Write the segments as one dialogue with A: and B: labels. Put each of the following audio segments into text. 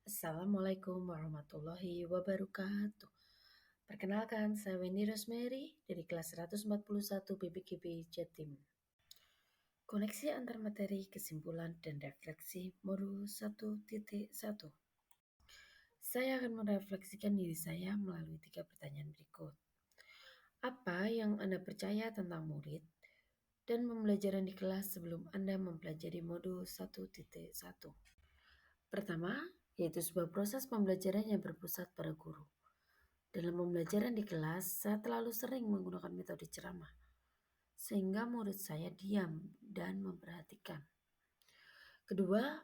A: Assalamualaikum warahmatullahi wabarakatuh. Perkenalkan, saya Wendy Rosemary dari kelas 141 BPKB Jatim. Koneksi antar materi, kesimpulan, dan refleksi modul 1.1. Saya akan merefleksikan diri saya melalui 3 pertanyaan berikut. Apa yang Anda percaya tentang murid dan pembelajaran di kelas sebelum Anda mempelajari modul 1.1? Pertama, yaitu sebuah proses pembelajaran yang berpusat pada guru. Dalam pembelajaran di kelas, saya terlalu sering menggunakan metode ceramah, sehingga murid saya diam dan memperhatikan. Kedua,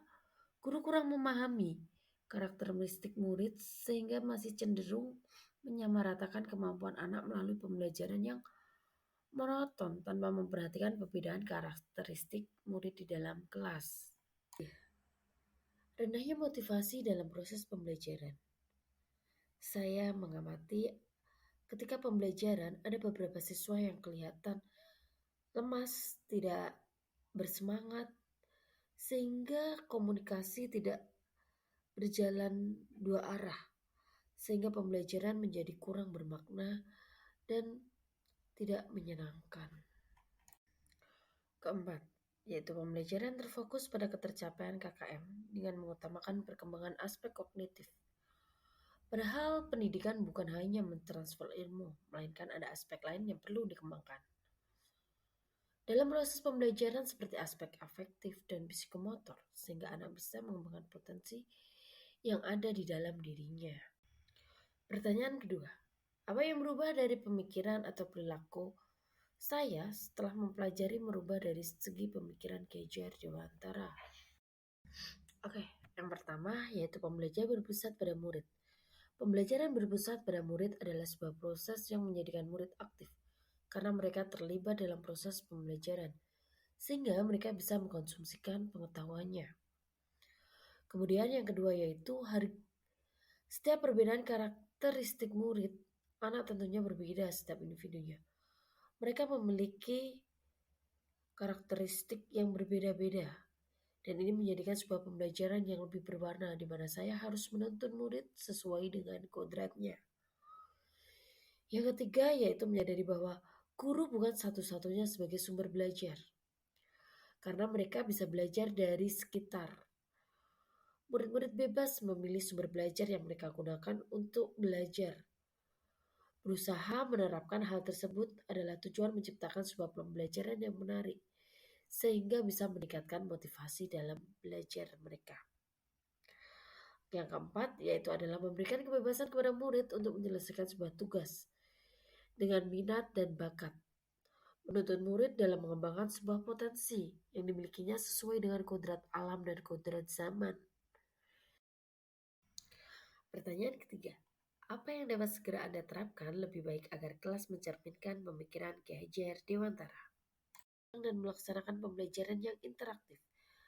A: guru kurang memahami karakteristik murid sehingga masih cenderung menyamaratakan kemampuan anak melalui pembelajaran yang monoton tanpa memperhatikan perbedaan karakteristik murid di dalam kelas. Rendahnya motivasi dalam proses pembelajaran. Saya mengamati ketika pembelajaran ada beberapa siswa yang kelihatan lemas, tidak bersemangat, sehingga komunikasi tidak berjalan dua arah, sehingga pembelajaran menjadi kurang bermakna dan tidak menyenangkan. Keempat, yaitu pembelajaran terfokus pada ketercapaian KKM dengan mengutamakan perkembangan aspek kognitif. Padahal pendidikan bukan hanya mentransfer ilmu, melainkan ada aspek lain yang perlu dikembangkan. Dalam proses pembelajaran seperti aspek afektif dan psikomotor, sehingga anak bisa mengembangkan potensi yang ada di dalam dirinya. Pertanyaan kedua, apa yang berubah dari pemikiran atau perilaku saya setelah mempelajari merubah dari segi pemikiran Kejar Dewantara? Oke, yang pertama yaitu pembelajaran berpusat pada murid. Pembelajaran berpusat pada murid adalah sebuah proses yang menjadikan murid aktif karena mereka terlibat dalam proses pembelajaran, sehingga mereka bisa mengkonsumsikan pengetahuannya. Kemudian yang kedua yaitu setiap perbedaan karakteristik murid, anak tentunya berbeda setiap individunya. Mereka memiliki karakteristik yang berbeda-beda, dan ini menjadikan sebuah pembelajaran yang lebih berwarna di mana saya harus menuntun murid sesuai dengan kodratnya. Yang ketiga yaitu menyadari bahwa guru bukan satu-satunya sebagai sumber belajar, karena mereka bisa belajar dari sekitar. Murid-murid bebas memilih sumber belajar yang mereka gunakan untuk belajar. Berusaha menerapkan hal tersebut adalah tujuan menciptakan sebuah pembelajaran yang menarik, sehingga bisa meningkatkan motivasi dalam belajar mereka. Yang keempat yaitu adalah memberikan kebebasan kepada murid untuk menyelesaikan sebuah tugas dengan minat dan bakat. Menuntun murid dalam mengembangkan sebuah potensi yang dimilikinya sesuai dengan kodrat alam dan kodrat zaman. Pertanyaan ketiga, apa yang dapat segera Anda terapkan lebih baik agar kelas mencerminkan pemikiran Ki Hajar Dewantara dan melaksanakan pembelajaran yang interaktif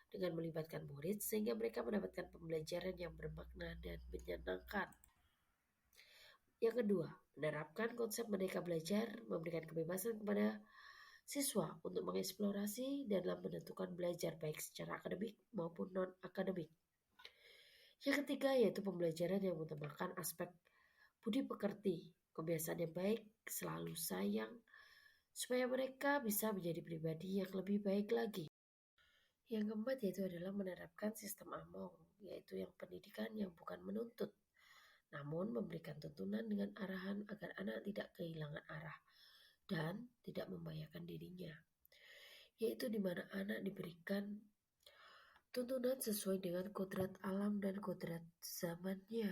A: dengan melibatkan murid sehingga mereka mendapatkan pembelajaran yang bermakna dan menyenangkan. Yang kedua, menerapkan konsep merdeka belajar, memberikan kebebasan kepada siswa untuk mengeksplorasi dalam menentukan belajar baik secara akademik maupun non-akademik. Yang ketiga yaitu pembelajaran yang mengutamakan aspek budi pekerti, kebiasaan yang baik, selalu sayang, supaya mereka bisa menjadi pribadi yang lebih baik lagi. Yang keempat yaitu adalah menerapkan sistem AMONG, yaitu yang pendidikan yang bukan menuntut, namun memberikan tuntunan dengan arahan agar anak tidak kehilangan arah dan tidak membahayakan dirinya, yaitu di mana anak diberikan tuntunan sesuai dengan kodrat alam dan kodrat zamannya,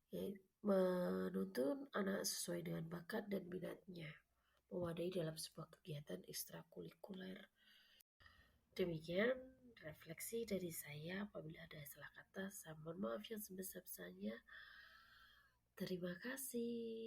A: yaitu menuntun anak sesuai dengan bakat dan minatnya, mewadai dalam sebuah kegiatan ekstrakurikuler. Demikian refleksi dari saya. Apabila ada salah kata, saya mohon maaf yang sebesar-besarnya. Terima kasih.